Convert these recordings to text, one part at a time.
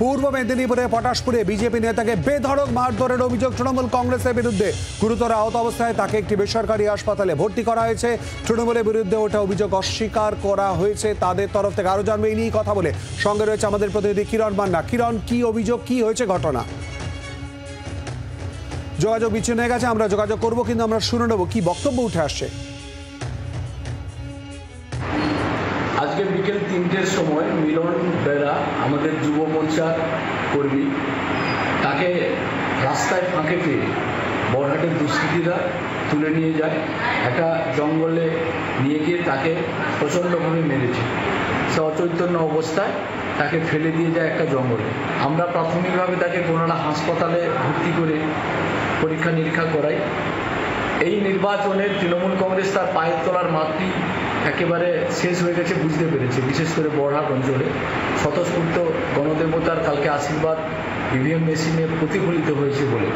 পূর্ব মেদিনীপুরে পটাশপুরে বিজেপি নেতাকে বেধড়ক মারধরের অভিযোগ তৃণমূল কংগ্রেসের বিরুদ্ধে। গুরুতর আহত অবস্থায় তাকে একটি বেসরকারি হাসপাতালে ভর্তি করা হয়েছে। তৃণমূলের বিরুদ্ধে ওঠা অভিযোগ অস্বীকার করা হয়েছে তাদের তরফ থেকে। আরো জানবে এই নিয়ে কথা বলে সঙ্গে রয়েছে আমাদের প্রতিনিধি কিরণ মান্না। কিরণ, কি অভিযোগ, কি হয়েছে ঘটনা? যোগাযোগ বিচ্ছিন্ন হয়ে গেছে, আমরা যোগাযোগ করবো, কিন্তু আমরা শুনে নেবো কি বক্তব্য উঠে আসছে। আজকে বিকেল 3টের সময় মিলন বেরা আমাদের যুব মোর্চার কর্মী, তাকে রাস্তায় ফাঁকে পেয়ে বড়হাটের দুষ্কৃতীরা তুলে নিয়ে যায়, একটা জঙ্গলে নিয়ে গিয়ে তাকে প্রচণ্ডভাবে মেরেছে। সে অচৈতন্য অবস্থায় তাকে ফেলে দিয়ে যায় একটা জঙ্গলে। আমরা প্রাথমিকভাবে তাকে কোনোটা হাসপাতালে ভর্তি করে পরীক্ষা নিরীক্ষা করাই। এই নির্বাচনে তৃণমূল কংগ্রেস তার পায়ের তলার মাটি একেবারে শেষ হয়ে গেছে বুঝতে পেরেছে। বিশেষ করে বড়হাট অঞ্চলে স্বতঃস্ফূর্ত গণদেবতার কালকে আশীর্বাদ ইভিএম মেশিনে প্রতিফলিত হয়েছে বলে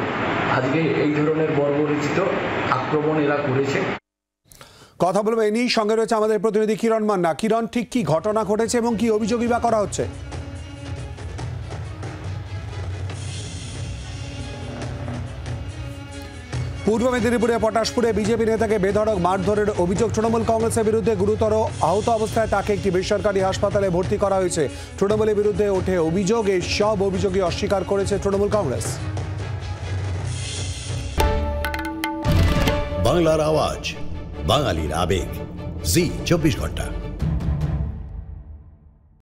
আজকে এই ধরনের বর্বরচিত আক্রমণ এরা করেছে। কথা বলবো এ নিয়ে, সঙ্গে রয়েছে আমাদের প্রতিনিধি কিরণ মান্না। কিরণ, ঠিক কি ঘটনা ঘটেছে এবং কি অভিযোগই বা করা হচ্ছে? পূর্ব মেদিনীপুরে পটাশপুরে বিজেপি নেতাকে বেধড়ক মারধরের অভিযোগ তৃণমূল কংগ্রেসের বিরুদ্ধে। গুরুতর আহত অবস্থায় তাকে একটি বেসরকারি হাসপাতালে ভর্তি করা হয়েছে। তৃণমূলের বিরুদ্ধে ওঠে অভিযোগ, এই সব অভিযোগই অস্বীকার করেছে তৃণমূল কংগ্রেস। বাংলার আওয়াজ, বাঙালির আবেগ, জি 24 ঘন্টা।